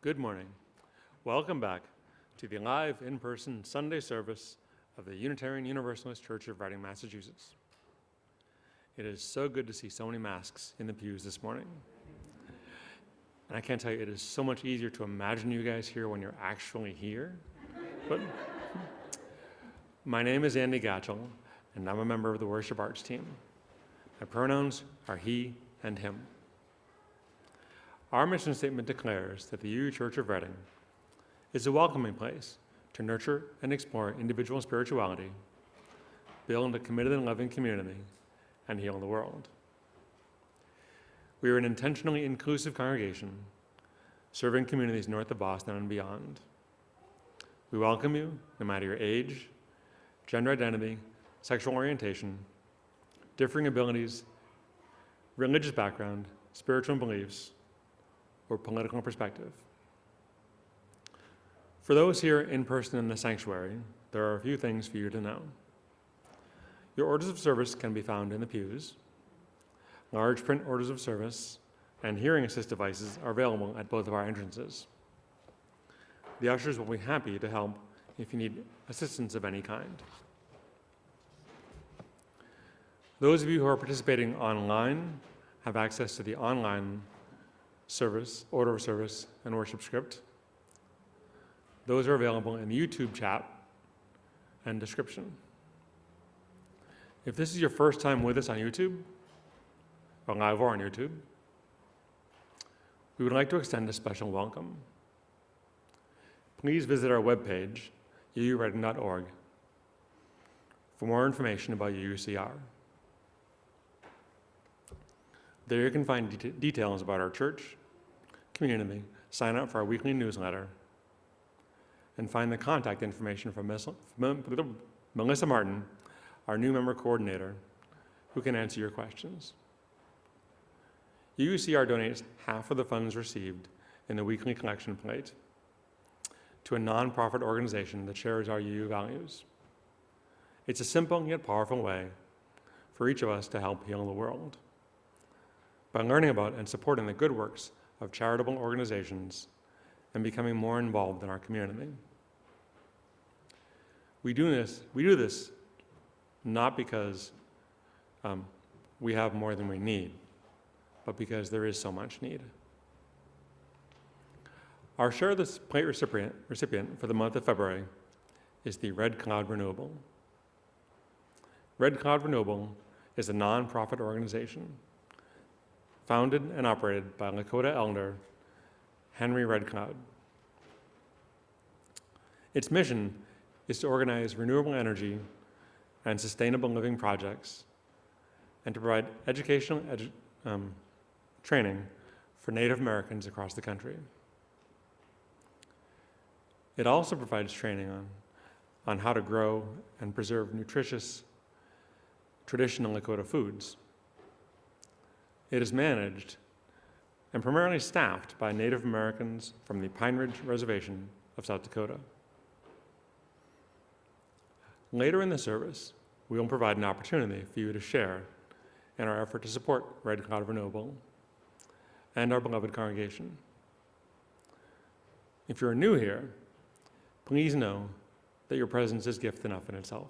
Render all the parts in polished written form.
Good morning. Welcome back to the live in-person Sunday service of the Unitarian Universalist Church of Reading, Massachusetts. It is so good to see so many masks in the pews this morning. And I can't tell you, it is so much easier to imagine you guys here when you're actually here. But my name is Andy Gatchell, and I'm a member of the worship arts team. My pronouns are he and him. Our mission statement declares that the UU Church of Reading is a welcoming place to nurture and explore individual spirituality, build a committed and loving community, and heal the world. We are an intentionally inclusive congregation serving communities north of Boston and beyond. We welcome you no matter your age, gender identity, sexual orientation, differing abilities, religious background, spiritual beliefs, or political perspective. For those here in person in the sanctuary, there are a few things for you to know. Your orders of service can be found in the pews. Large print orders of service and hearing assist devices are available at both of our entrances. The ushers will be happy to help if you need assistance of any kind. Those of you who are participating online have access to the online service, order of service, and worship script. Those are available in the YouTube chat and description. If this is your first time with us on YouTube, or live or on YouTube, we would like to extend a special welcome. Please visit our webpage, uureading.org, for more information about UUCR. There you can find details about our church, community, sign up for our weekly newsletter, and find the contact information from Melissa Martin, our new member coordinator, who can answer your questions. UUCR donates half of the funds received in the weekly collection plate to a nonprofit organization that shares our UU values. It's a simple yet powerful way for each of us to help heal the world by learning about and supporting the good works of charitable organizations and becoming more involved in our community. We do this not because we have more than we need, but because there is so much need. Our Share This Plate recipient for the month of February is the Red Cloud Renewable. Red Cloud Renewable is a nonprofit organization founded and operated by Lakota elder Henry Red Cloud. Its mission is to organize renewable energy and sustainable living projects and to provide educational training for Native Americans across the country. It also provides training on how to grow and preserve nutritious traditional Lakota foods. It is managed and primarily staffed by Native Americans from the Pine Ridge Reservation of South Dakota. Later in the service, we will provide an opportunity for you to share in our effort to support Red Cloud Renewable and our beloved congregation. If you're new here, please know that your presence is gift enough in itself.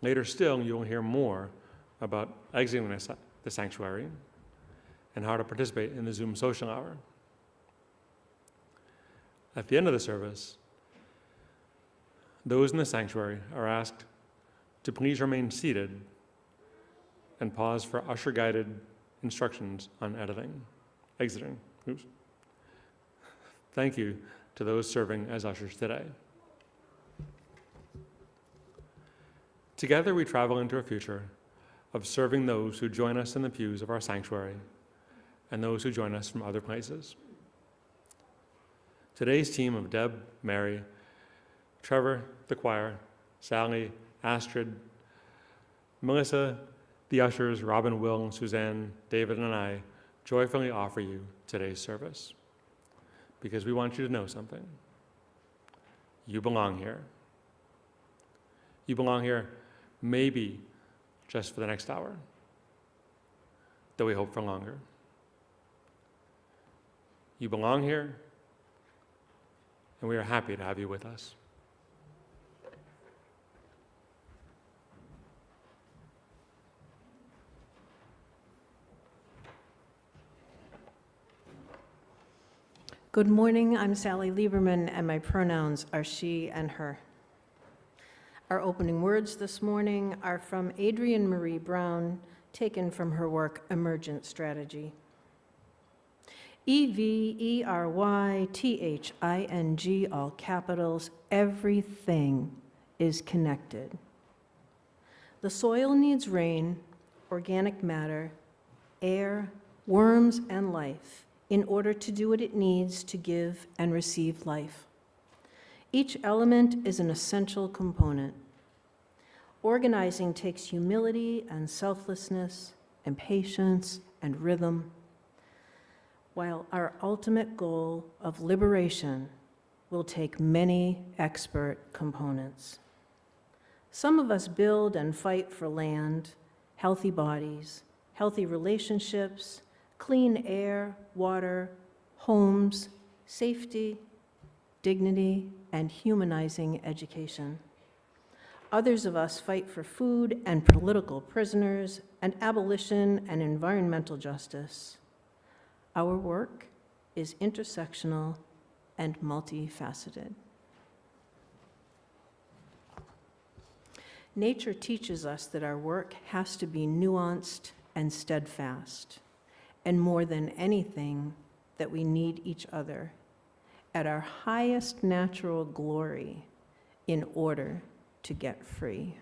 Later still, you will hear more about exiting the sanctuary and how to participate in the Zoom social hour. At the end of the service, those in the sanctuary are asked to please remain seated and pause for usher-guided instructions on exiting. Oops. Thank you to those serving as ushers today. Together we travel into a future of serving those who join us in the pews of our sanctuary and those who join us from other places. Today's team of Deb, Mary, Trevor, the choir, Sally, Astrid, Melissa, the ushers, Robin, Will, Suzanne, David, and I joyfully offer you today's service because we want you to know something. You belong here. You belong here maybe just for the next hour, though we hope for longer. You belong here, and we are happy to have you with us. Good morning, I'm Sally Lieberman, and my pronouns are she and her. Our opening words this morning are from Adrienne Marie Brown, taken from her work, Emergent Strategy. EVERYTHING, all capitals, everything is connected. The soil needs rain, organic matter, air, worms, and life in order to do what it needs to give and receive life. Each element is an essential component. Organizing takes humility and selflessness and patience and rhythm, while our ultimate goal of liberation will take many expert components. Some of us build and fight for land, healthy bodies, healthy relationships, clean air, water, homes, safety, dignity, and humanizing education. Others of us fight for food and political prisoners and abolition and environmental justice. Our work is intersectional and multifaceted. Nature teaches us that our work has to be nuanced and steadfast, and more than anything, that we need each other at our highest natural glory in order to get free.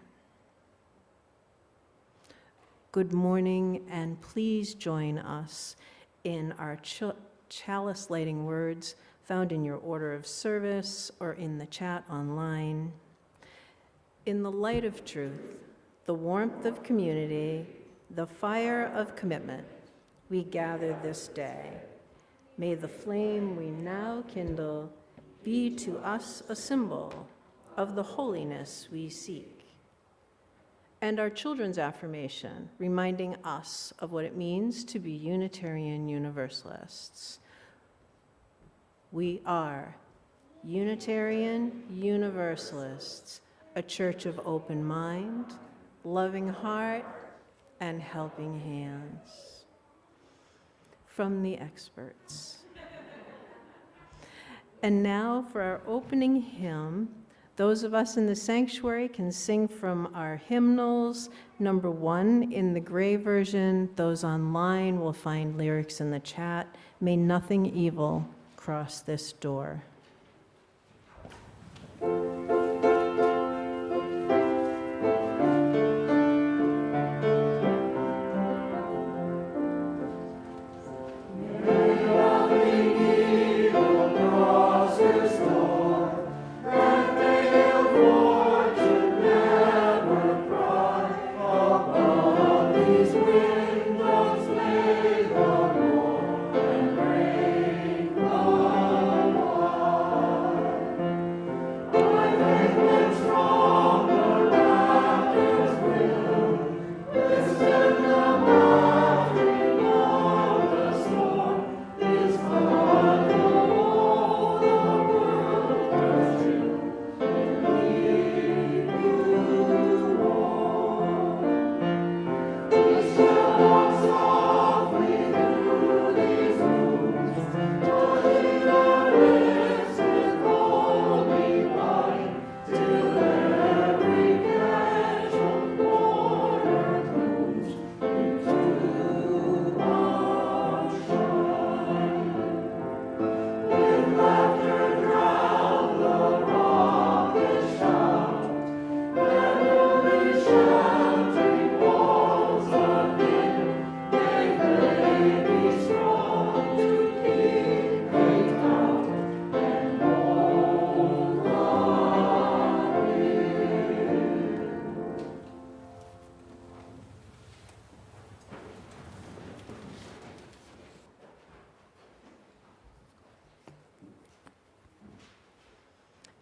good morning, and please join us in our chalice lighting words found in your order of service or in the chat online. In the light of truth, the warmth of community, the fire of commitment, we gather this day. May the flame we now kindle be to us a symbol of the holiness we seek. And our children's affirmation, reminding us of what it means to be Unitarian Universalists. We are Unitarian Universalists, a church of open mind, loving heart, and helping hands. From the experts. And now for our opening hymn. Those of us in the sanctuary can sing from our hymnals. Number 1 in the gray version. Those online will find lyrics in the chat. May nothing evil cross this door.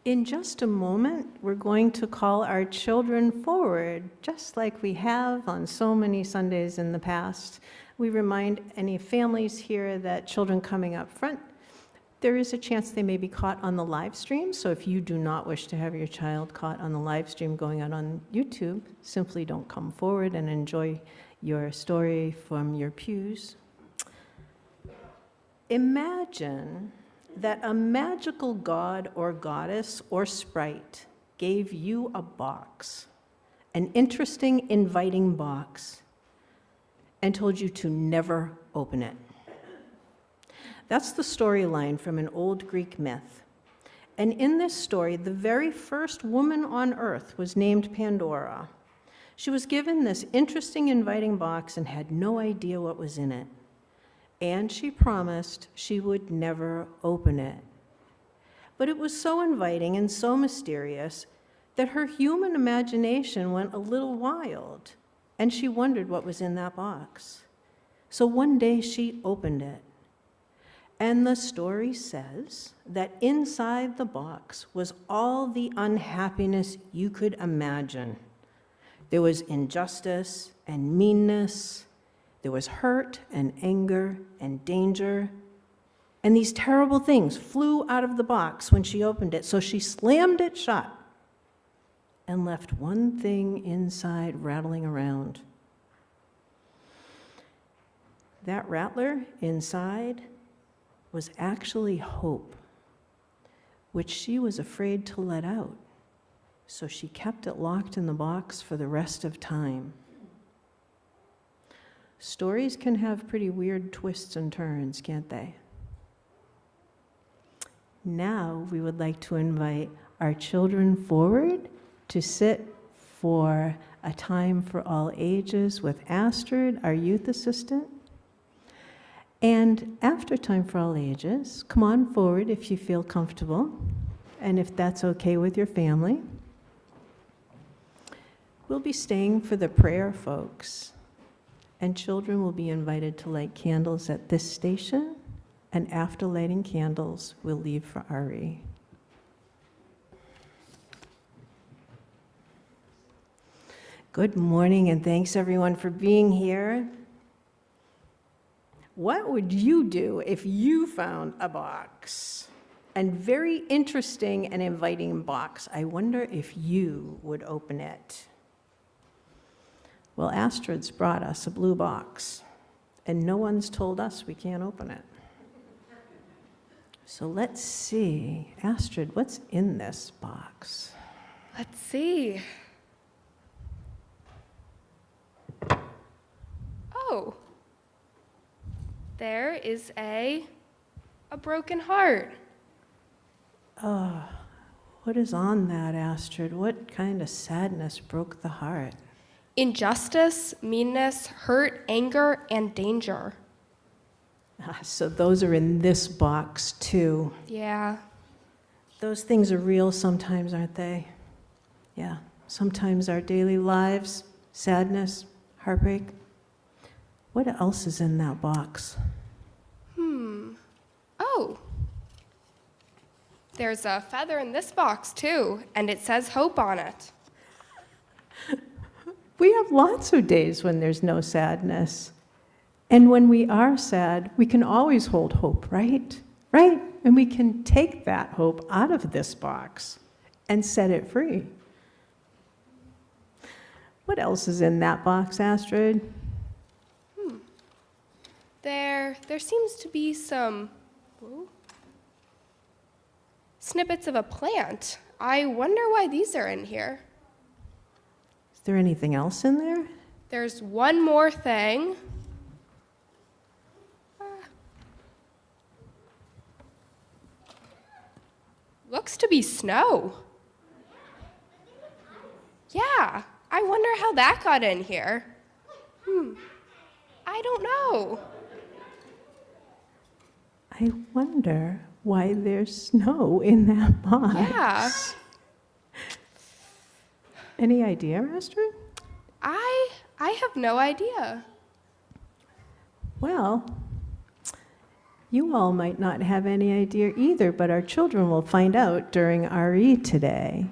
In just a moment, we're going to call our children forward, just like we have on so many Sundays in the past. We remind any families here that children coming up front, there is a chance they may be caught on the live stream. So if you do not wish to have your child caught on the live stream going out on YouTube, simply don't come forward and enjoy your story from your pews. Imagine that a magical god or goddess or sprite gave you a box, an interesting, inviting box, and told you to never open it. That's the storyline from an old Greek myth. And in this story, the very first woman on earth was named Pandora. She was given this interesting, inviting box and had no idea what was in it. And she promised she would never open it. But it was so inviting and so mysterious that her human imagination went a little wild, and she wondered what was in that box. So one day she opened it, and the story says that inside the box was all the unhappiness you could imagine. There was injustice and meanness. There was hurt and anger and danger. And these terrible things flew out of the box when she opened it. So she slammed it shut and left one thing inside rattling around. That rattler inside was actually hope, which she was afraid to let out. So she kept it locked in the box for the rest of time. Stories can have pretty weird twists and turns, can't they? Now we would like to invite our children forward to sit for A Time for All Ages with Astrid, our youth assistant. And after Time for All Ages, come on forward if you feel comfortable, and if that's okay with your family. We'll be staying for the prayer, folks, and children will be invited to light candles at this station, and after lighting candles, we'll leave for RE. Good morning, and thanks everyone for being here. What would you do if you found a box? And very interesting and inviting box. I wonder if you would open it. Well, Astrid's brought us a blue box, and no one's told us we can't open it. So let's see. Astrid, what's in this box? Let's see. Oh, there is a broken heart. Oh, what is on that, Astrid? What kind of sadness broke the heart? Injustice, meanness, hurt, anger, and danger. So those are in this box too. Yeah. Those things are real sometimes, aren't they? Yeah, sometimes our daily lives, sadness, heartbreak. What else is in that box? Oh. There's a feather in this box too, and it says hope on it. We have lots of days when there's no sadness. And when we are sad, we can always hold hope, right? Right? And we can take that hope out of this box and set it free. What else is in that box, Astrid? There seems to be some snippets of a plant. I wonder why these are in here. Is there anything else in there? There's one more thing. Looks to be snow. Yeah, I wonder how that got in here. I don't know. I wonder why there's snow in that box. Yeah. Any idea, Astrid? I have no idea. Well, you all might not have any idea either, but our children will find out during RE today.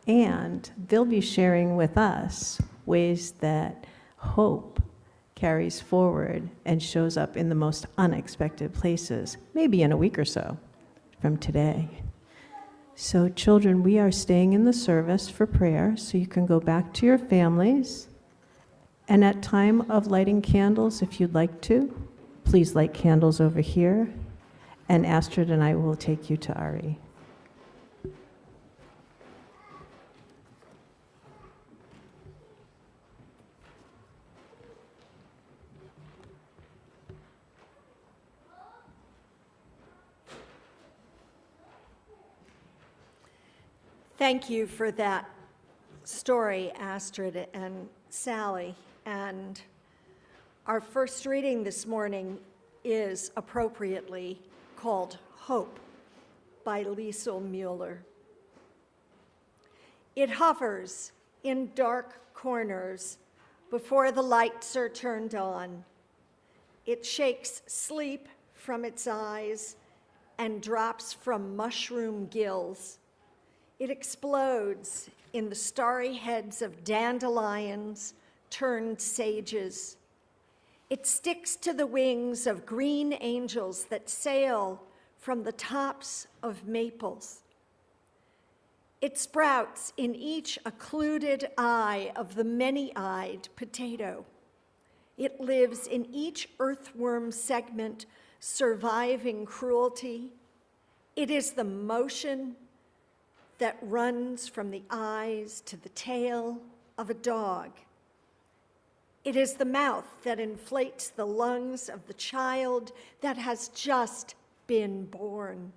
And they'll be sharing with us ways that hope carries forward and shows up in the most unexpected places, maybe in a week or so from today. So children, we are staying in the service for prayer, so you can go back to your families. And at time of lighting candles, if you'd like to, please light candles over here, and Astrid and I will take you to RE. Thank you for that story, Astrid and Sally. And our first reading this morning is appropriately called Hope by Liesel Mueller. It hovers in dark corners before the lights are turned on. It shakes sleep from its eyes and drops from mushroom gills. It explodes in the starry heads of dandelions turned sages. It sticks to the wings of green angels that sail from the tops of maples. It sprouts in each occluded eye of the many-eyed potato. It lives in each earthworm segment, surviving cruelty. It is the motion that runs from the eyes to the tail of a dog. It is the mouth that inflates the lungs of the child that has just been born.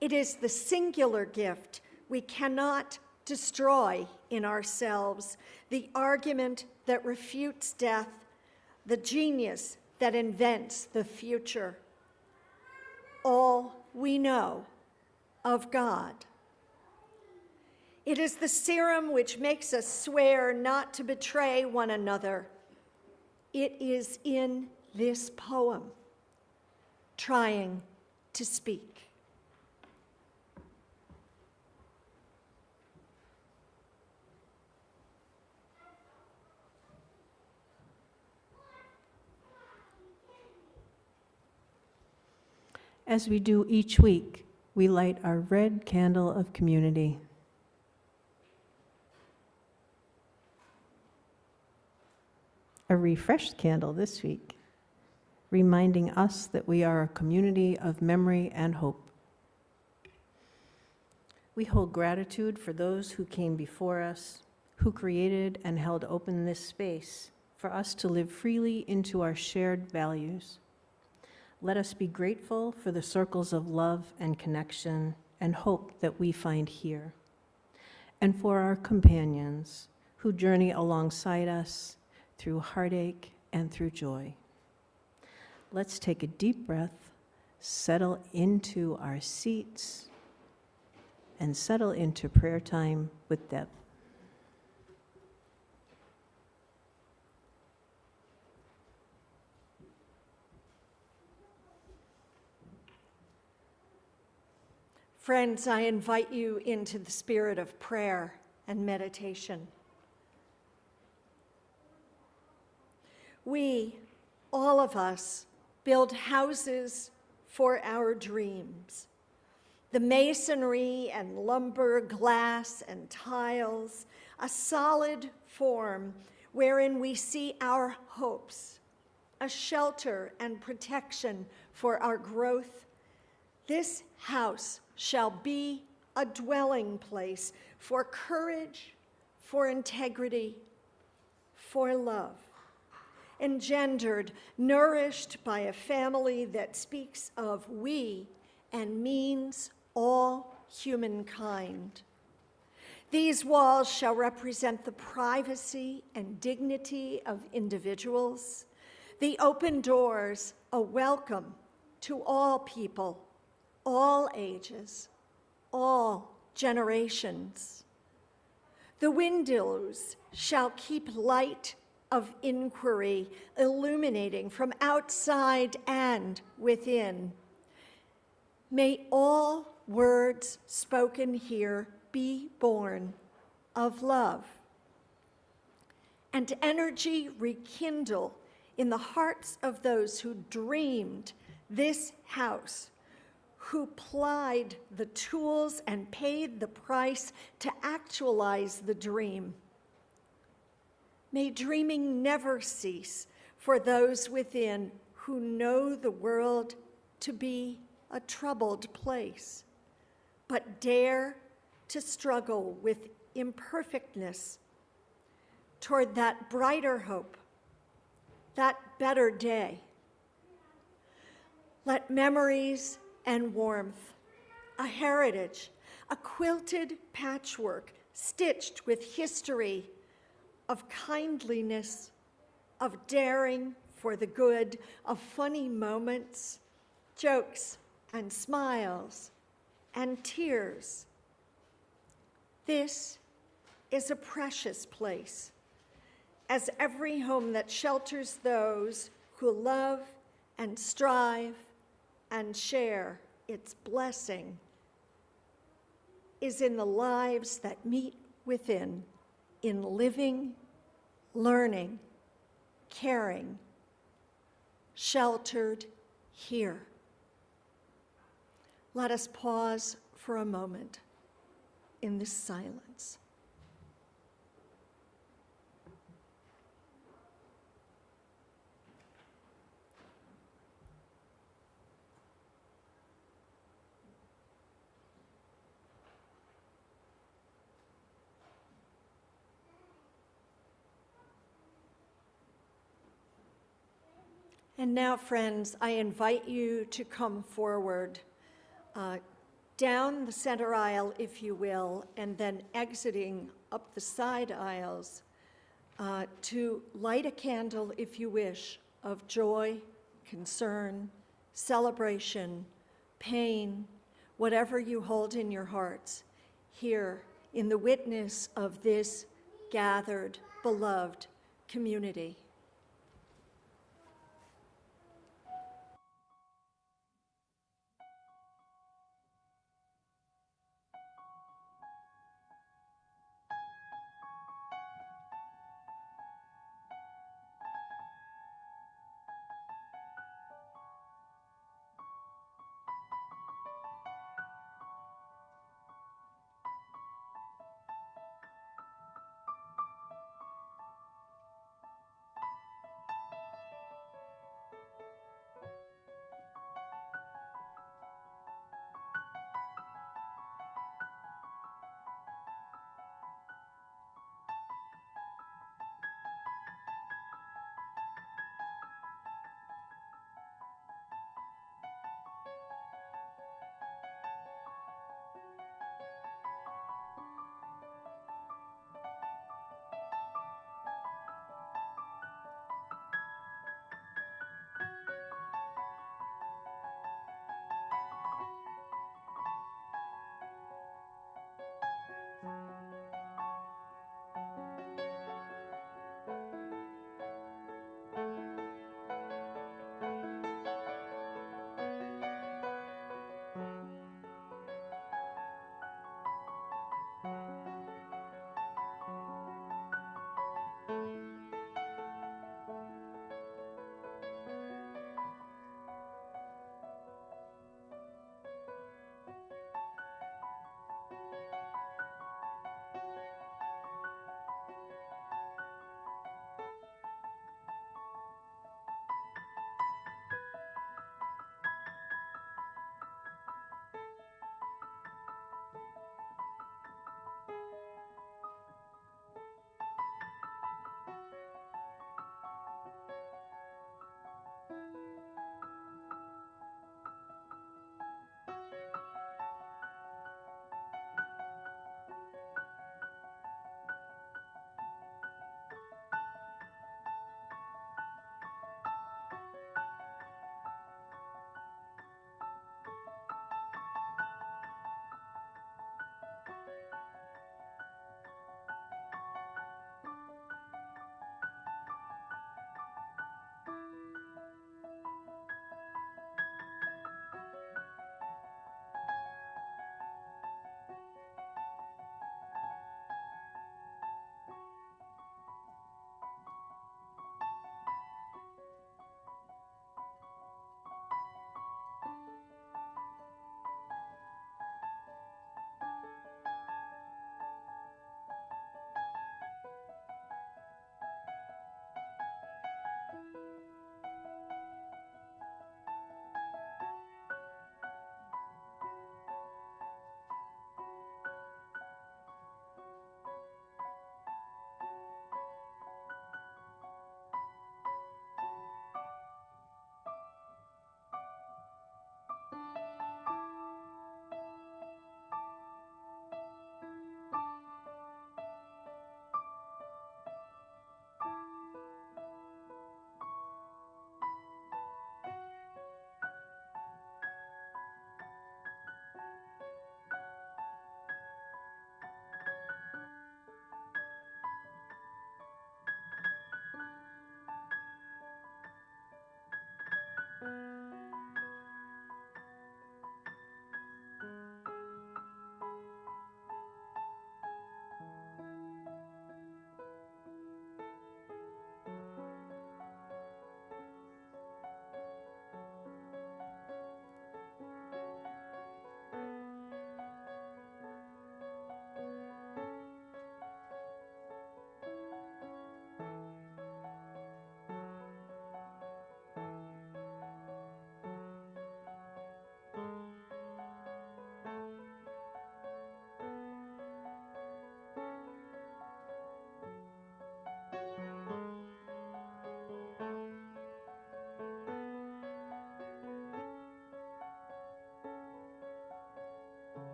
It is the singular gift we cannot destroy in ourselves the argument that refutes death, the genius that invents the future. All we know of God. It is the serum which makes us swear not to betray one another. It is in this poem, trying to speak. As we do each week, we light our red candle of community. A refreshed candle this week, reminding us that we are a community of memory and hope. We hold gratitude for those who came before us, who created and held open this space for us to live freely into our shared values. Let us be grateful for the circles of love and connection and hope that we find here, and for our companions who journey alongside us through heartache and through joy. Let's take a deep breath, settle into our seats, and settle into prayer time with Deb. Friends, I invite you into the spirit of prayer and meditation. We, all of us, build houses for our dreams. The masonry and lumber, glass and tiles, a solid form wherein we see our hopes, a shelter and protection for our growth. This house shall be a dwelling place for courage, for integrity, for love, engendered, nourished by a family that speaks of we and means all humankind. These walls shall represent the privacy and dignity of individuals, the open doors, a welcome to all people, all ages, all generations. The windows shall keep light of inquiry illuminating from outside and within. May all words spoken here be born of love, and energy rekindle in the hearts of those who dreamed this house, who plied the tools and paid the price to actualize the dream. May dreaming never cease for those within who know the world to be a troubled place, but dare to struggle with imperfectness toward that brighter hope, that better day. Let memories and warmth, a heritage, a quilted patchwork stitched with history of kindliness, of daring for the good, of funny moments, jokes and smiles and tears. This is a precious place, as every home that shelters those who love and strive and share its blessing is in the lives that meet within, in living, learning, caring, sheltered here. Let us pause for a moment in this silence. And now, friends, I invite you to come forward down the center aisle, if you will, and then exiting up the side aisles to light a candle, if you wish, of joy, concern, celebration, pain, whatever you hold in your hearts, here in the witness of this gathered, beloved community.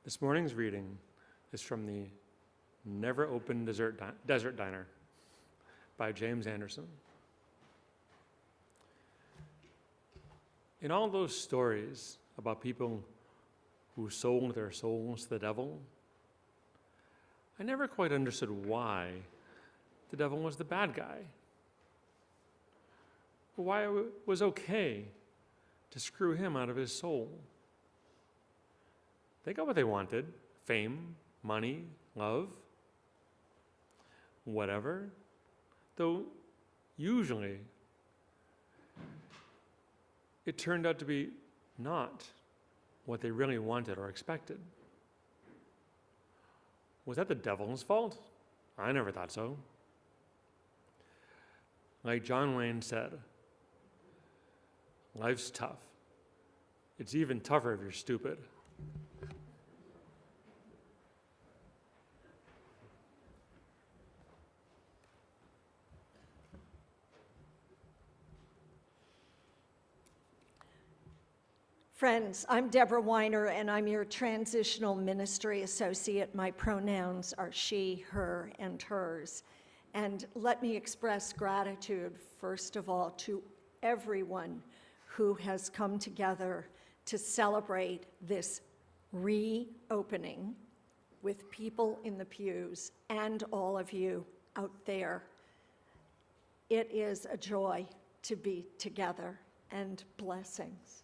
This morning's reading is from the Never Open Desert Diner by James Anderson. In all those stories about people who sold their souls to the devil, I never quite understood why the devil was the bad guy, or why it was okay to screw him out of his soul. They got what they wanted: fame, money, love, whatever, though usually it turned out to be not what they really wanted or expected. Was that the devil's fault? I never thought so. Like John Wayne said, life's tough. It's even tougher if you're stupid. Friends, I'm Deborah Weiner, and I'm your Transitional Ministry Associate. My pronouns are she, her, and hers. And let me express gratitude, first of all, to everyone who has come together to celebrate this reopening with people in the pews and all of you out there. It is a joy to be together, and blessings.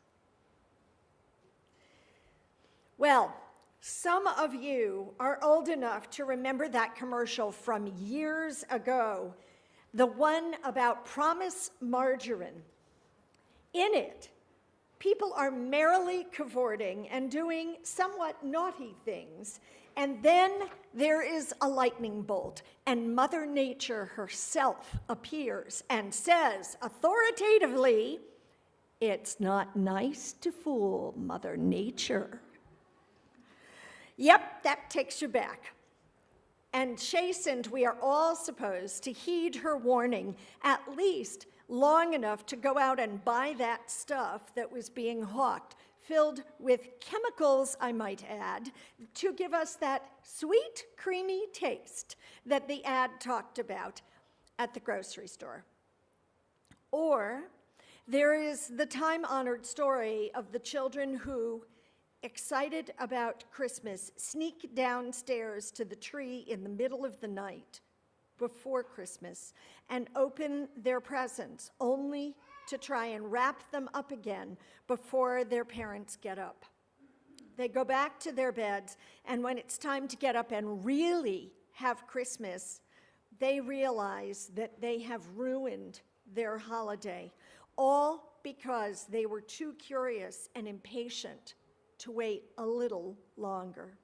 Well, some of you are old enough to remember that commercial from years ago, the one about Promise Margarine. In it, people are merrily cavorting and doing somewhat naughty things, and then there is a lightning bolt, and Mother Nature herself appears and says authoritatively, "It's not nice to fool Mother Nature." Yep, that takes you back. And chastened, we are all supposed to heed her warning, at least long enough to go out and buy that stuff that was being hawked, filled with chemicals, I might add, to give us that sweet, creamy taste that the ad talked about at the grocery store. Or there is the time-honored story of the children who, excited about Christmas, sneak downstairs to the tree in the middle of the night before Christmas and open their presents only to try and wrap them up again before their parents get up. They go back to their beds, and when it's time to get up and really have Christmas, they realize that they have ruined their holiday, all because they were too curious and impatient to wait a little longer.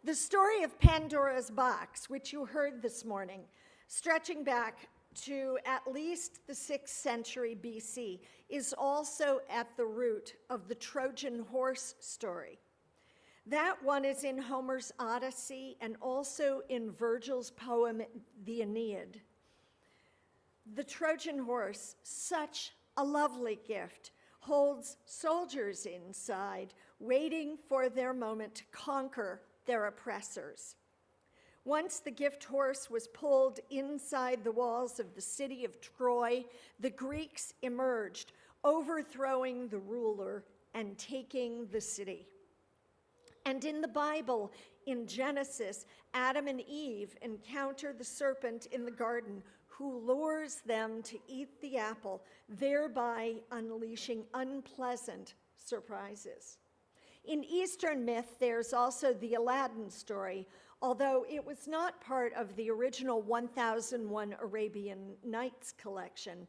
The story of Pandora's box, which you heard this morning, stretching back to at least the 6th century BC, is also at the root of the Trojan horse story. That one is in Homer's Odyssey and also in Virgil's poem, the Aeneid. The Trojan horse, such a lovely gift, holds soldiers inside, waiting for their moment to conquer their oppressors. Once the gift horse was pulled inside the walls of the city of Troy, the Greeks emerged, overthrowing the ruler and taking the city. And in the Bible, in Genesis, Adam and Eve encounter the serpent in the garden, who lures them to eat the apple, thereby unleashing unpleasant surprises. In Eastern myth, there's also the Aladdin story, although it was not part of the original 1001 Arabian Nights collection,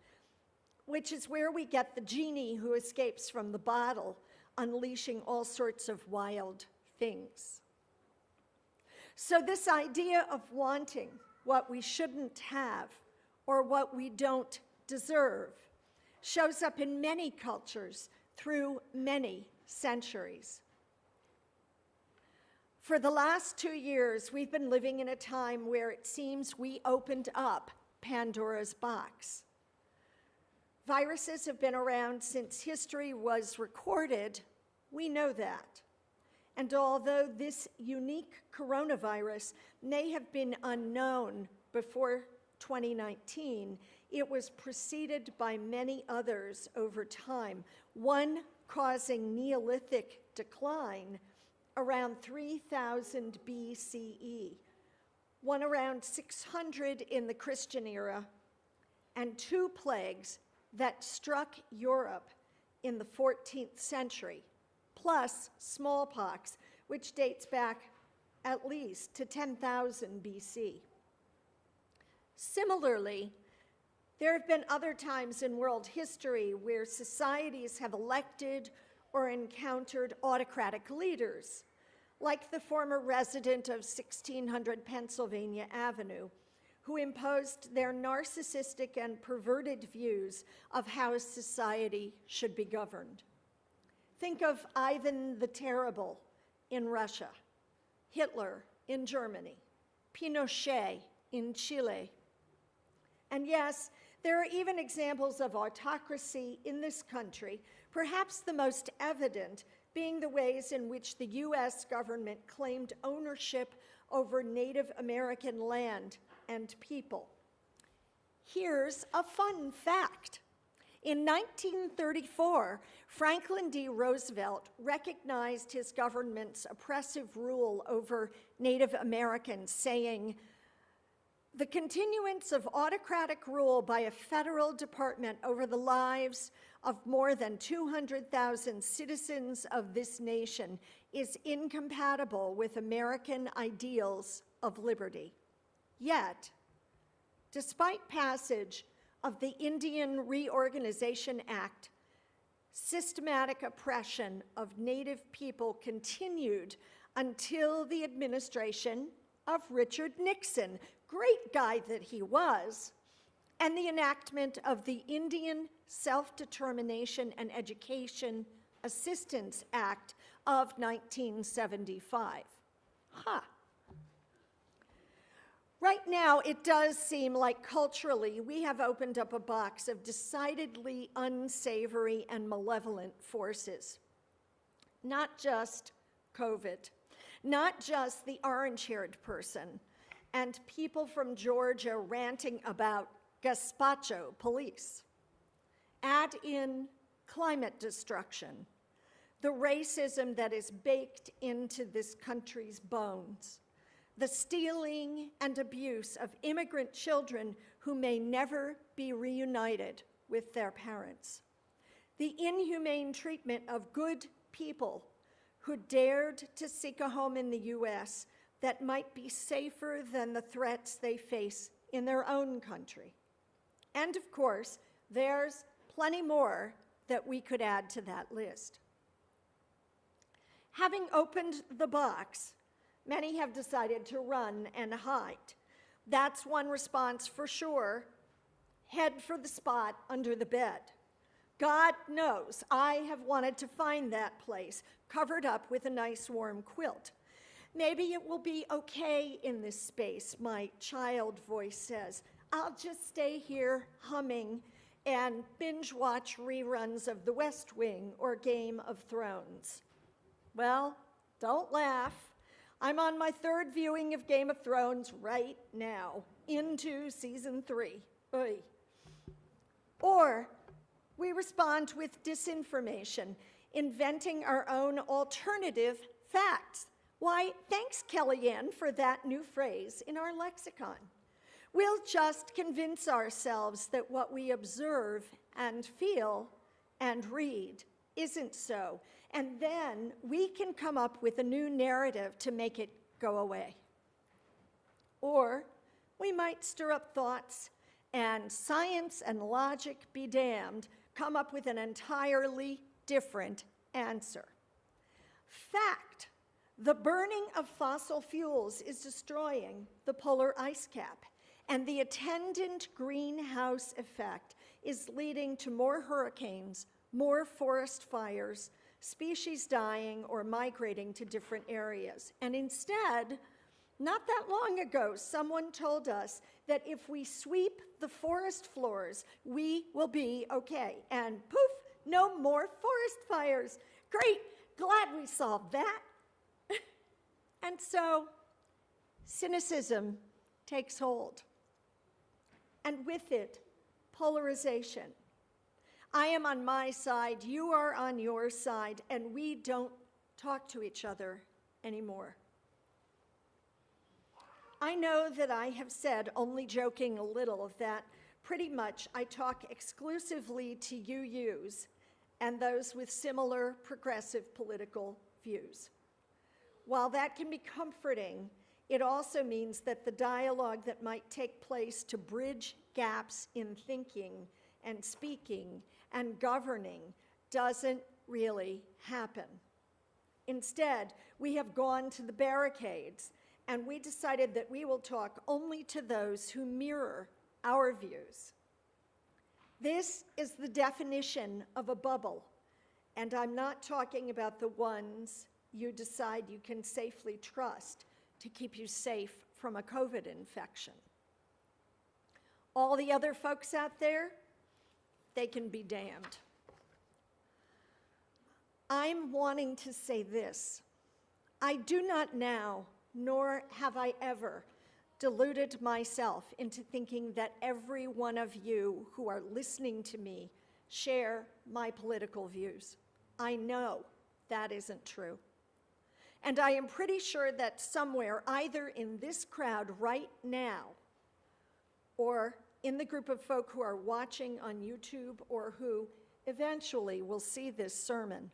which is where we get the genie who escapes from the bottle, unleashing all sorts of wild things. So this idea of wanting what we shouldn't have or what we don't deserve shows up in many cultures through many centuries. For the last 2 years, we've been living in a time where it seems we opened up Pandora's box. Viruses have been around since history was recorded. We know that. And although this unique coronavirus may have been unknown before 2019, it was preceded by many others over time, one causing Neolithic decline around 3000 BCE, one around 600 in the Christian era, and two plagues that struck Europe in the 14th century, plus smallpox, which dates back at least to 10,000 BC. Similarly, there have been other times in world history where societies have elected or encountered autocratic leaders, like the former resident of 1600 Pennsylvania Avenue, who imposed their narcissistic and perverted views of how society should be governed. Think of Ivan the Terrible in Russia, Hitler in Germany, Pinochet in Chile. And yes, there are even examples of autocracy in this country, perhaps the most evident being the ways in which the US government claimed ownership over Native American land and people. Here's a fun fact. In 1934, Franklin D. Roosevelt recognized his government's oppressive rule over Native Americans, saying, "The continuance of autocratic rule by a federal department over the lives of more than 200,000 citizens of this nation is incompatible with American ideals of liberty." Yet, despite passage of the Indian Reorganization Act, systematic oppression of Native people continued until the administration of Richard Nixon, great guy that he was, and the enactment of the Indian Self-Determination and Education Assistance Act of 1975. Right now, it does seem like culturally we have opened up a box of decidedly unsavory and malevolent forces. Not just COVID, not just the orange-haired person, and people from Georgia ranting about gazpacho police. Add in climate destruction, the racism that is baked into this country's bones, the stealing and abuse of immigrant children who may never be reunited with their parents, the inhumane treatment of good people who dared to seek a home in the US that might be safer than the threats they face in their own country. And of course, there's plenty more that we could add to that list. Having opened the box, many have decided to run and hide. That's one response for sure. Head for the spot under the bed. God knows I have wanted to find that place, covered up with a nice warm quilt. Maybe it will be okay in this space, my child voice says. I'll just stay here humming and binge watch reruns of The West Wing or Game of Thrones. Well, don't laugh. I'm on my third viewing of Game of Thrones right now, into season 3. Oy. Or we respond with disinformation, inventing our own alternative facts. Why, thanks, Kellyanne, for that new phrase in our lexicon. We'll just convince ourselves that what we observe and feel and read isn't so, and then we can come up with a new narrative to make it go away. Or we might stir up thoughts and science and logic be damned, come up with an entirely different answer. Fact: the burning of fossil fuels is destroying the polar ice cap, and the attendant greenhouse effect is leading to more hurricanes, more forest fires, species dying or migrating to different areas. And instead, not that long ago, someone told us that if we sweep the forest floors, we will be okay. And poof, no more forest fires. Great, glad we solved that. And so cynicism takes hold. And with it, polarization. I am on my side, you are on your side, and we don't talk to each other anymore. I know that I have said, only joking a little, that pretty much I talk exclusively to UUs and those with similar progressive political views. While that can be comforting, it also means that the dialogue that might take place to bridge gaps in thinking and speaking and governing doesn't really happen. Instead, we have gone to the barricades, and we decided that we will talk only to those who mirror our views. This is the definition of a bubble, and I'm not talking about the ones you decide you can safely trust to keep you safe from a COVID infection. All the other folks out there, they can be damned. I'm wanting to say this. I do not now, nor have I ever, deluded myself into thinking that every one of you who are listening to me share my political views. I know that isn't true. And I am pretty sure that somewhere, either in this crowd right now, or in the group of folk who are watching on YouTube or who eventually will see this sermon,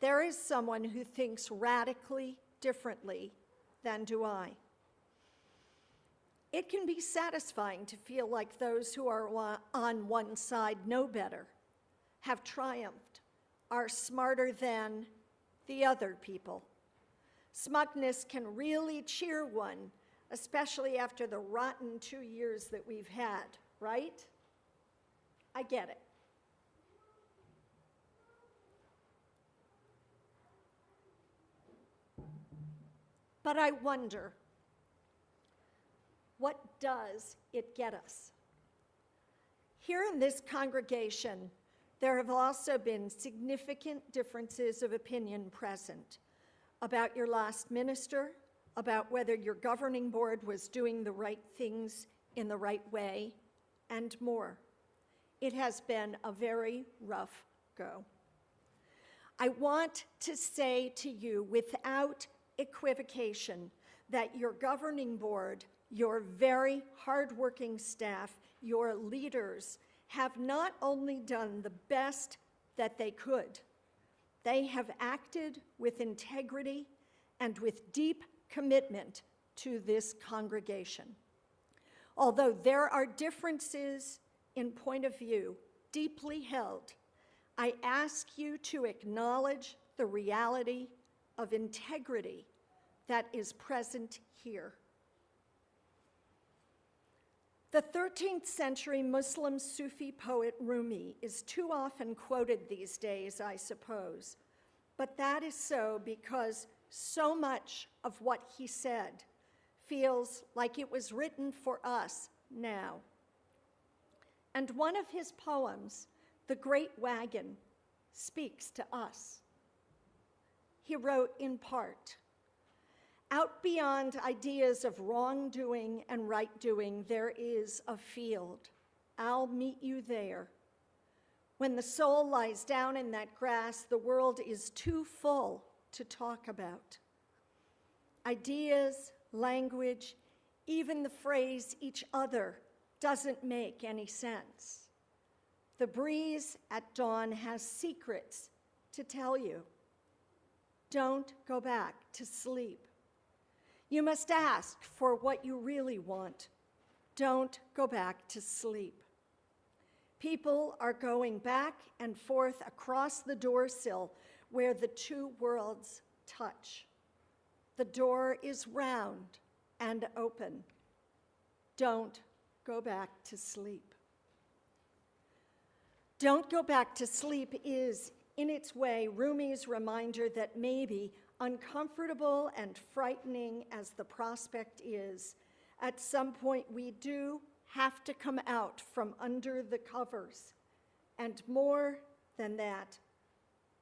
there is someone who thinks radically differently than do I. It can be satisfying to feel like those who are on one side know better, have triumphed, are smarter than the other people. Smugness can really cheer one, especially after the rotten 2 years that we've had, right? I get it. But I wonder, what does it get us? Here in this congregation, there have also been significant differences of opinion present about your last minister, about whether your governing board was doing the right things in the right way, and more. It has been a very rough go. I want to say to you without equivocation that your governing board, your very hardworking staff, your leaders have not only done the best that they could, they have acted with integrity and with deep commitment to this congregation. Although there are differences in point of view deeply held, I ask you to acknowledge the reality of integrity that is present here. The 13th century Muslim Sufi poet Rumi is too often quoted these days, I suppose, but that is so because so much of what he said feels like it was written for us now. And one of his poems, The Great Wagon, speaks to us. He wrote in part, "Out beyond ideas of wrongdoing and right-doing, there is a field. I'll meet you there. When the soul lies down in that grass, the world is too full to talk about. Ideas, language, even the phrase each other doesn't make any sense. The breeze at dawn has secrets to tell you. Don't go back to sleep. You must ask for what you really want. Don't go back to sleep. People are going back and forth across the doorsill where the two worlds touch. The door is round and open. Don't go back to sleep." Don't go back to sleep is, in its way, Rumi's reminder that maybe, uncomfortable and frightening as the prospect is, at some point we do have to come out from under the covers, and more than that,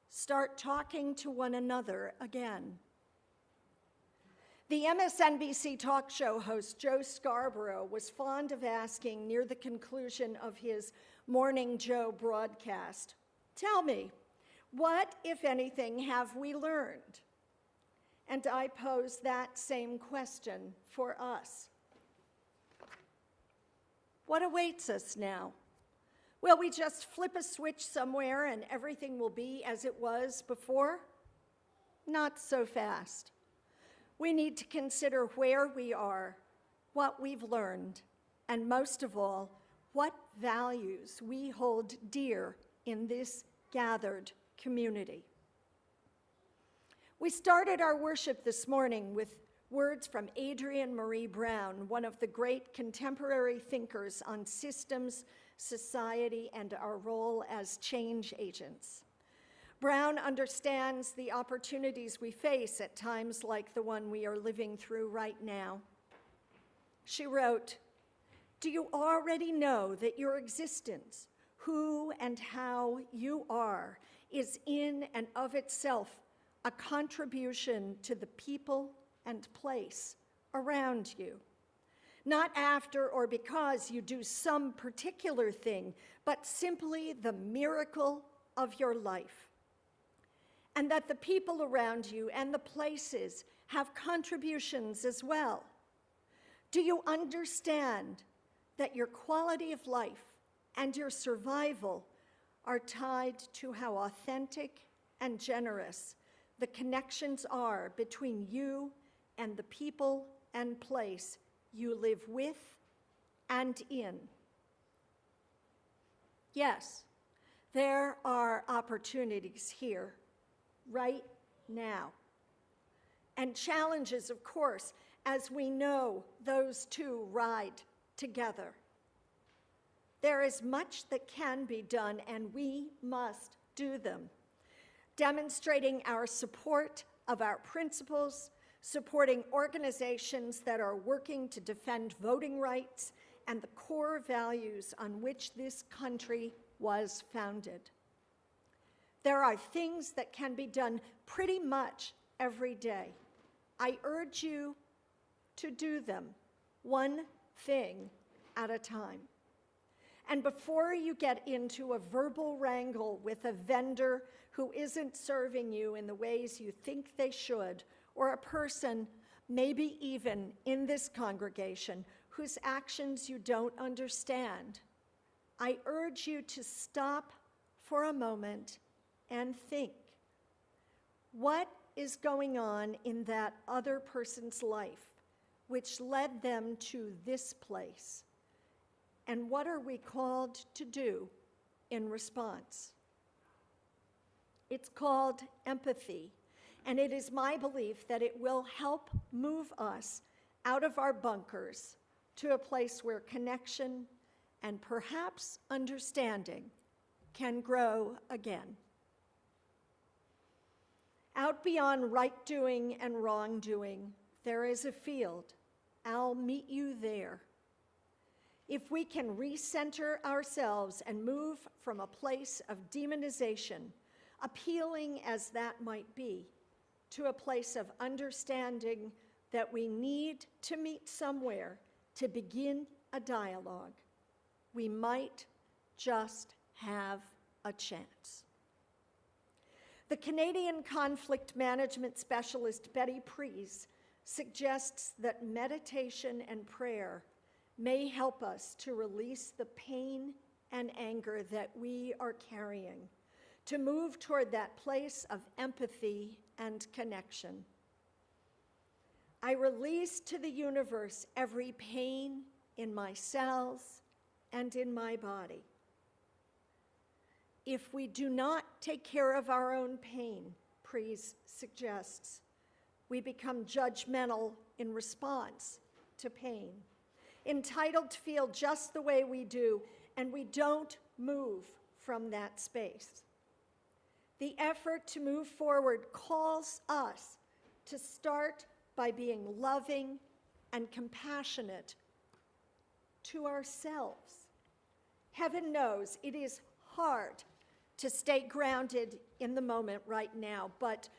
start talking to one another again. The MSNBC talk show host Joe Scarborough was fond of asking near the conclusion of his Morning Joe broadcast, "Tell me, what, if anything, have we learned?" And I pose that same question for us. What awaits us now? Will we just flip a switch somewhere and everything will be as it was before? Not so fast. We need to consider where we are, what we've learned, and most of all, what values we hold dear in this gathered community. We started our worship this morning with words from Adrienne Marie Brown, one of the great contemporary thinkers on systems, society, and our role as change agents. Brown understands the opportunities we face at times like the one we are living through right now. She wrote, "Do you already know that your existence, who and how you are, is in and of itself a contribution to the people and place around you? Not after or because you do some particular thing, but simply the miracle of your life. And that the people around you and the places have contributions as well. Do you understand that your quality of life and your survival are tied to how authentic and generous the connections are between you and the people and place you live with and in?" Yes, there are opportunities here, right now. And challenges, of course, as we know those two ride together. There is much that can be done, and we must do them, demonstrating our support of our principles, supporting organizations that are working to defend voting rights and the core values on which this country was founded. There are things that can be done pretty much every day. I urge you to do them, one thing at a time. And before you get into a verbal wrangle with a vendor who isn't serving you in the ways you think they should, or a person, maybe even in this congregation, whose actions you don't understand, I urge you to stop for a moment and think. What is going on in that other person's life which led them to this place? And what are we called to do in response? It's called empathy, and it is my belief that it will help move us out of our bunkers to a place where connection and perhaps understanding can grow again. Out beyond right doing and wrong doing, there is a field. I'll meet you there. If we can recenter ourselves and move from a place of demonization, appealing as that might be, to a place of understanding that we need to meet somewhere to begin a dialogue, we might just have a chance. The Canadian conflict management specialist Betty Prees suggests that meditation and prayer may help us to release the pain and anger that we are carrying, to move toward that place of empathy and connection. I release to the universe every pain in my cells and in my body. If we do not take care of our own pain, Prees suggests, we become judgmental in response to pain, entitled to feel just the way we do, and we don't move from that space. The effort to move forward calls us to start by being loving and compassionate to ourselves. Heaven knows it is hard to stay grounded in the moment right now, but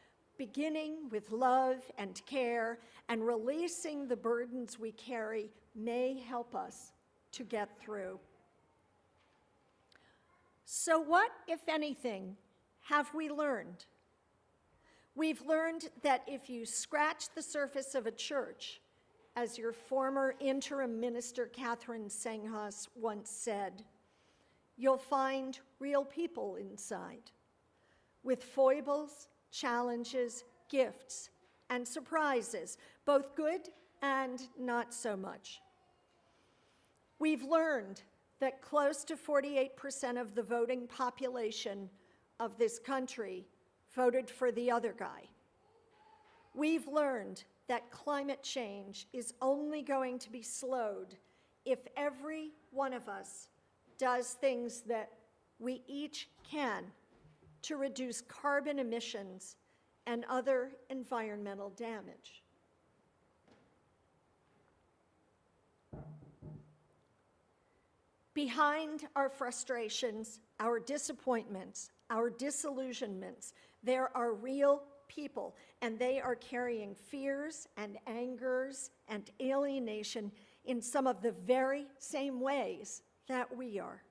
beginning with love and care and releasing the burdens we carry may help us to get through. So what, if anything, have we learned? We've learned that if you scratch the surface of a church, as your former interim minister Catherine Senghas once said, you'll find real people inside, with foibles, challenges, gifts, and surprises, both good and not so much. We've learned that close to 48% of the voting population of this country voted for the other guy. We've learned that climate change is only going to be slowed if every one of us does things that we each can to reduce carbon emissions and other environmental damage. Behind our frustrations, our disappointments, our disillusionments, there are real people, and they are carrying fears and angers and alienation in some of the very same ways that we are.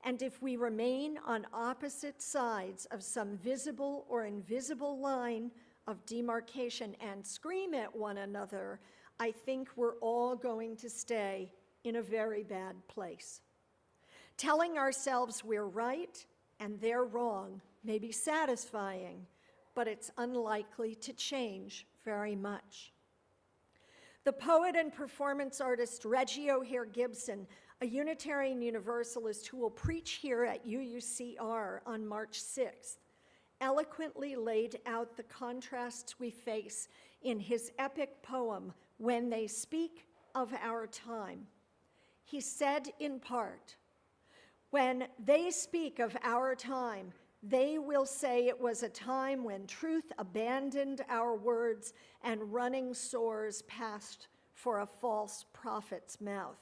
And if we remain on opposite sides of some visible or invisible line of demarcation and scream at one another, I think we're all going to stay in a very bad place. Telling ourselves we're right and they're wrong may be satisfying, but it's unlikely to change very much. The poet and performance artist Reggie O'Hare Gibson, a Unitarian Universalist who will preach here at UUCR on March 6th, eloquently laid out the contrasts we face in his epic poem, When They Speak of Our Time. He said in part, when they speak of our time, they will say it was a time when truth abandoned our words and running sores passed for a false prophet's mouth.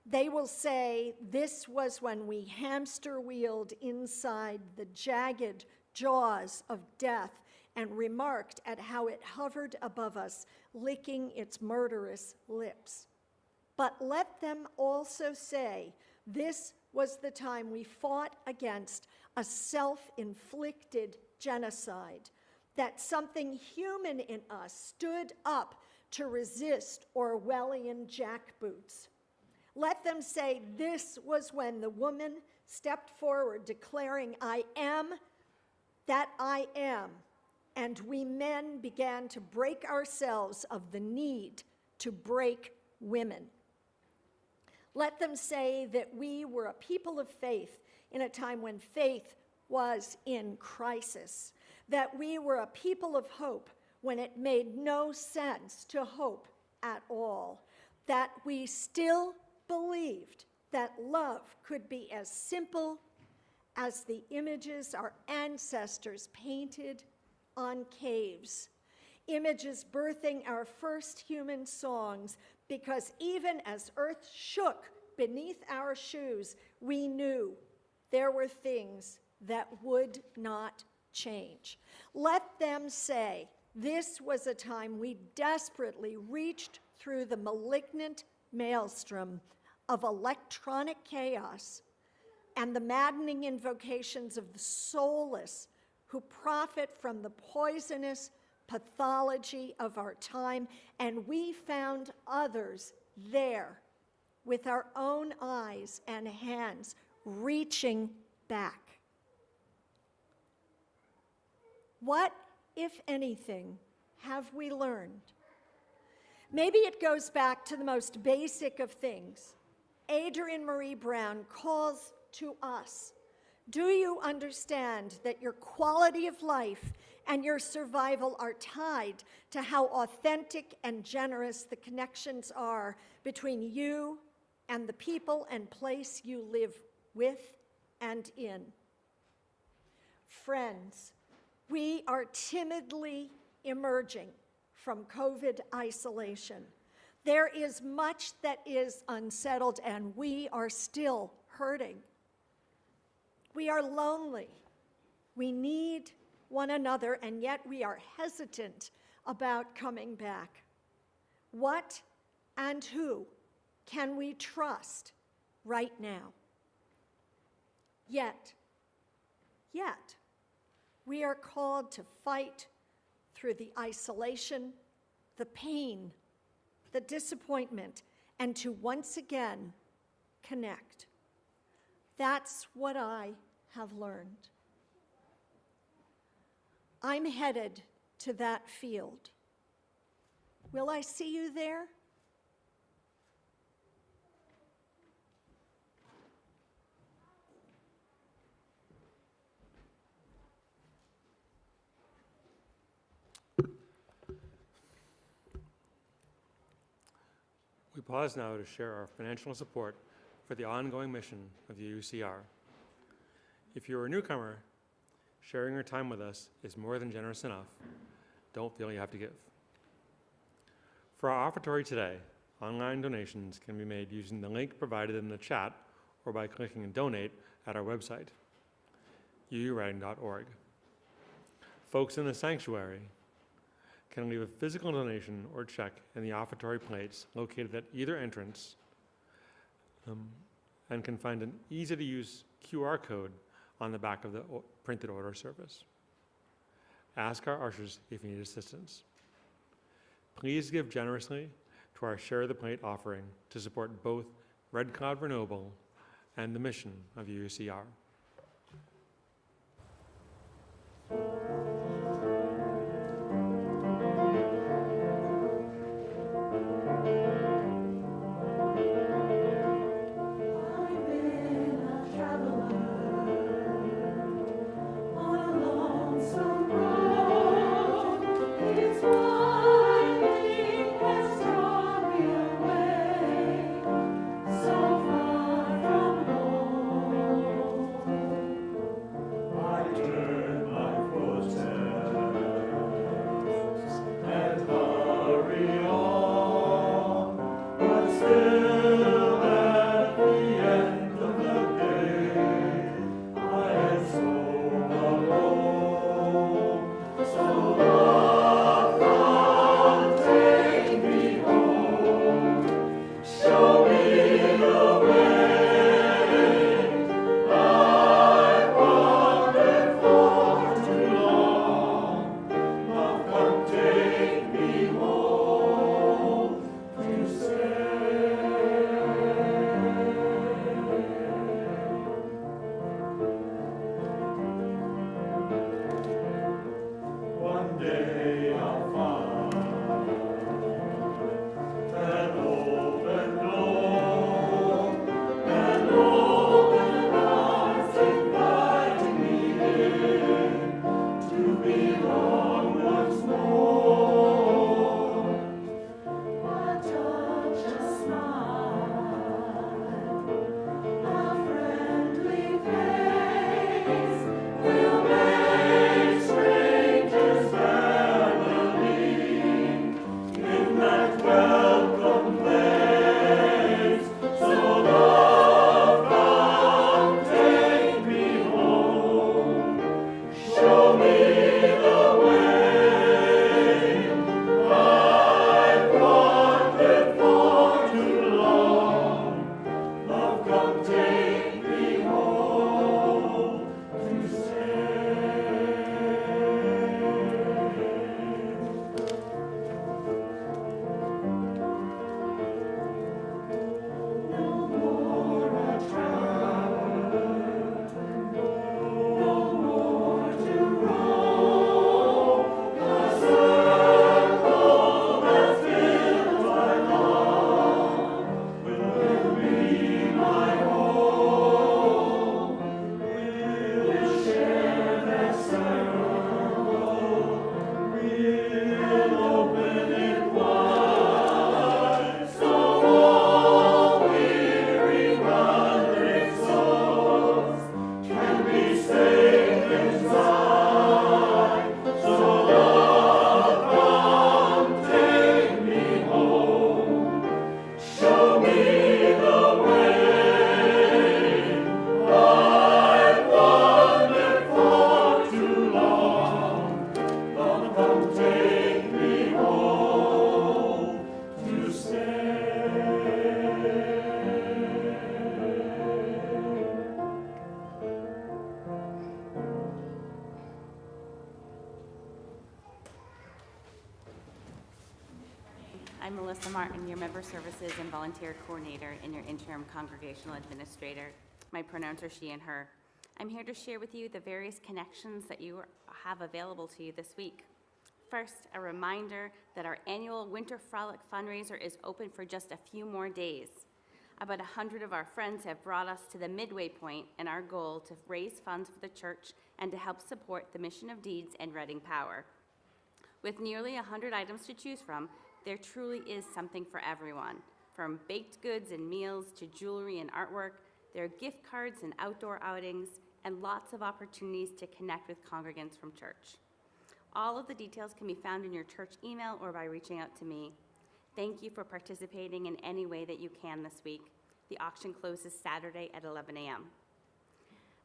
They will say this was when we hamster wheeled inside the jagged jaws of death and remarked at how it hovered above us, licking its murderous lips. But let them also say this was the time we fought against a self-inflicted genocide, that something human in us stood up to resist Orwellian jackboots. Let them say this was when the woman stepped forward declaring, I am that I am, and we men began to break ourselves of the need to break women. Let them say that we were a people of faith in a time when faith was in crisis, that we were a people of hope when it made no sense to hope at all, that we still believed that love could be as simple as the images our ancestors painted on caves, images birthing our first human songs, because even as earth shook beneath our shoes, we knew there were things that would not change. Let them say this was a time we desperately reached through the malignant maelstrom of electronic chaos and the maddening invocations of the soulless who profit from the poisonous pathology of our time, and we found others there with our own eyes and hands reaching back. What, if anything, have we learned? Maybe it goes back to the most basic of things. Adrienne Marie Brown calls to us. Do you understand that your quality of life and your survival are tied to how authentic and generous the connections are between you and the people and place you live with and in? Friends, we are timidly emerging from COVID isolation. There is much that is unsettled, and we are still hurting. We are lonely. We need one another, and yet we are hesitant about coming back. What and who can we trust right now? Yet, we are called to fight through the isolation, the pain, the disappointment, and to once again connect. That's what I have learned. I'm headed to that field. Will I see you there? We pause now to share our financial support for the ongoing mission of the UUCR. If you're a newcomer, sharing your time with us is more than generous enough. Don't feel you have to give. For our offertory today, online donations can be made using the link provided in the chat or by clicking Donate at our website, uureading.org. Folks in the sanctuary can leave a physical donation or check in the offertory plates located at either entrance and can find an easy-to-use QR code on the back of the printed order service. Ask our ushers if you need assistance. Please give generously to our Share the Plate offering to support both Red Cloud Renewable and the mission of UUCR. I'm Melissa Martin, your Member Services and Volunteer Coordinator and your Interim Congregational Administrator. My pronouns are she and her. I'm here to share with you the various connections that you have available to you this week. First, a reminder that our annual Winter Frolic fundraiser is open for just a few more days. About 100 of our friends have brought us to the midway point in our goal to raise funds for the church and to help support the Mission of Deeds and Reading Power. With nearly 100 items to choose from, there truly is something for everyone. From baked goods and meals to jewelry and artwork, there are gift cards and outdoor outings, and lots of opportunities to connect with congregants from church. All of the details can be found in your church email or by reaching out to me. Thank you for participating in any way that you can this week. The auction closes Saturday at 11 a.m.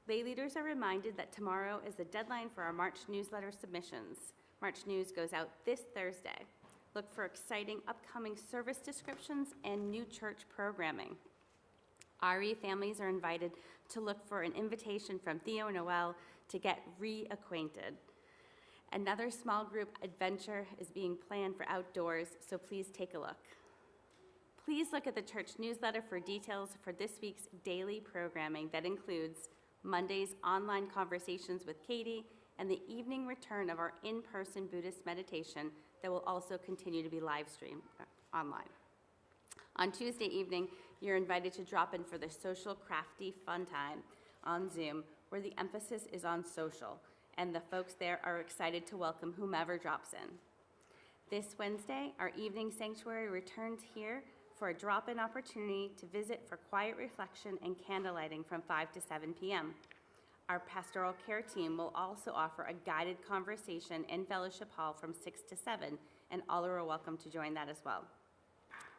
Lay leaders are reminded that tomorrow is the deadline for our March newsletter submissions. March news goes out this Thursday. Look for exciting upcoming service descriptions and new church programming. RE families are invited to look for an invitation from Theo and Noel to get reacquainted. Another small group adventure is being planned for outdoors, so please take a look. Please look at the church newsletter for details for this week's daily programming that includes Monday's online conversations with Katie and the evening return of our in-person Buddhist meditation that will also continue to be live streamed online. On Tuesday evening, you're invited to drop in for the social crafty fun time on Zoom, where the emphasis is on social, and the folks there are excited to welcome whomever drops in. This Wednesday, our evening sanctuary returns here for a drop-in opportunity to visit for quiet reflection and candlelighting from 5 to 7 p.m. Our pastoral care team will also offer a guided conversation in Fellowship Hall from 6 to 7, and all are welcome to join that as well.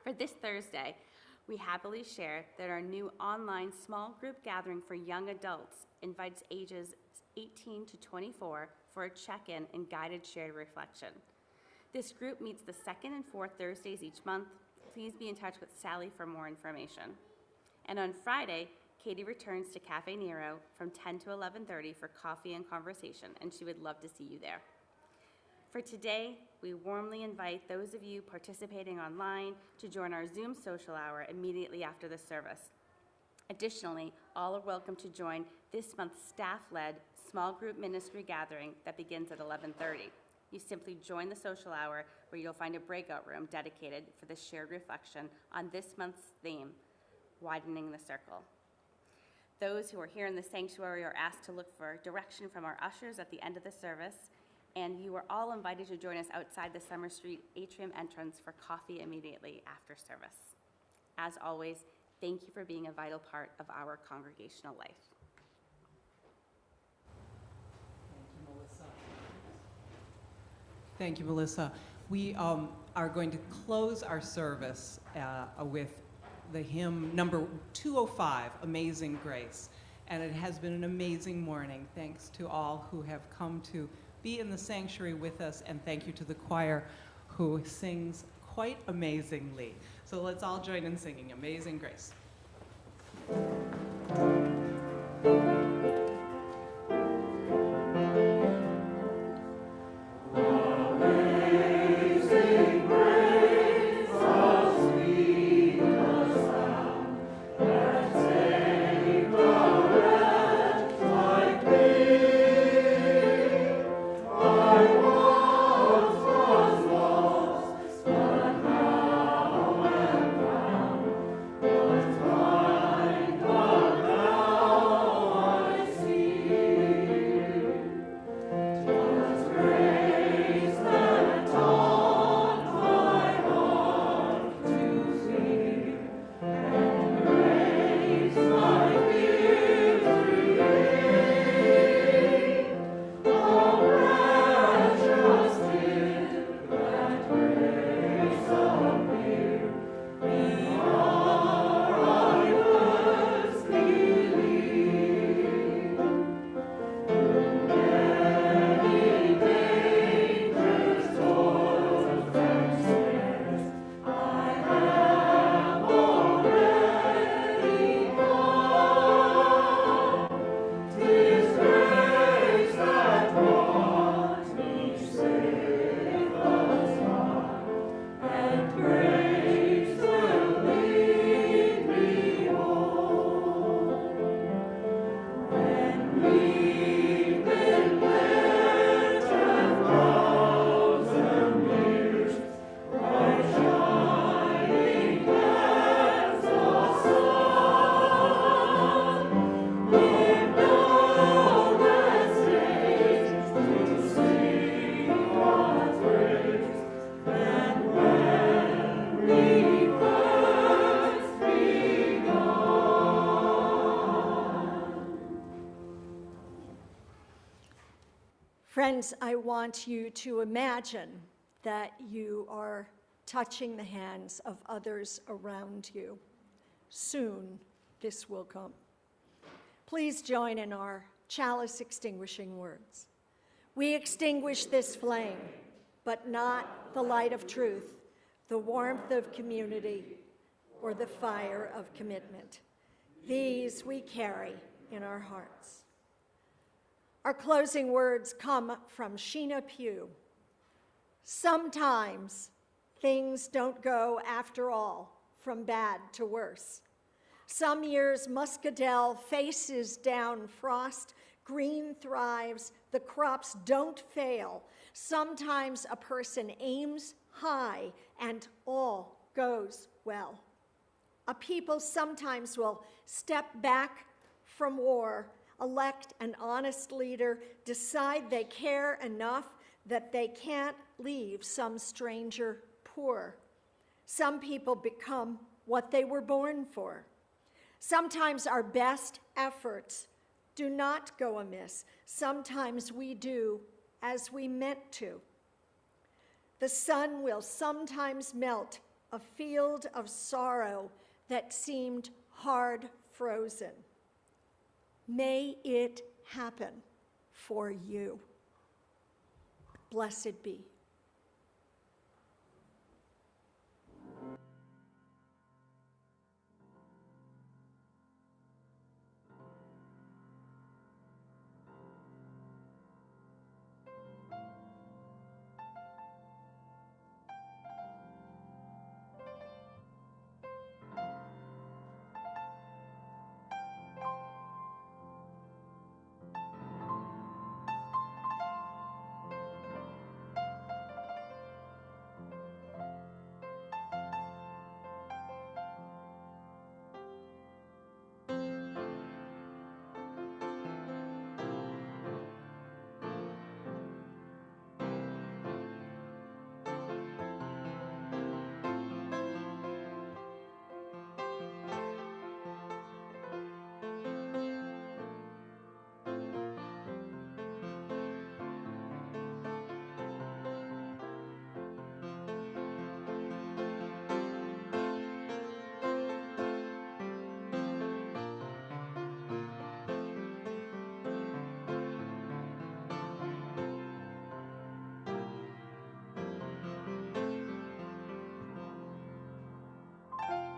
For this Thursday, we happily share that our new online small group gathering for young adults invites ages 18 to 24 for a check-in and guided shared reflection. This group meets the second and fourth Thursdays each month. Please be in touch with Sally for more information. And on Friday, Katie returns to Cafe Nero from 10 to 11:30 for coffee and conversation, and she would love to see you there. For today, we warmly invite those of you participating online to join our Zoom social hour immediately after the service. Additionally, all are welcome to join this month's staff-led small group ministry gathering that begins at 11:30. You simply join the social hour where you'll find a breakout room dedicated for the shared reflection on this month's theme, Widening the Circle. Those who are here in the sanctuary are asked to look for direction from our ushers at the end of the service, and you are all invited to join us outside the Summer Street atrium entrance for coffee immediately after service. As always, thank you for being a vital part of our congregational life. Thank you, Melissa. We are going to close our service with the hymn number 205, Amazing Grace. And it has been an amazing morning. Thanks to all who have come to be in the sanctuary with us, and thank you to the choir who sings quite amazingly. So let's all join in singing Amazing Grace. Friends, I want you to imagine that you are touching the hands of others around you. Soon, this will come. Please join in our chalice extinguishing words. We extinguish this flame, but not the light of truth, the warmth of community, or the fire of commitment. These we carry in our hearts. Our closing words come from Sheena Pugh. Sometimes things don't go, after all, from bad to worse. Some years muscadel faces down frost, green thrives, the crops don't fail. Sometimes a person aims high and all goes well. A people sometimes will step back from war, elect an honest leader, decide they care enough that they can't leave some stranger poor. Some people become what they were born for. Sometimes our best efforts do not go amiss. Sometimes we do as we meant to. The sun will sometimes melt a field of sorrow that seemed hard frozen. May it happen for you. Blessed be.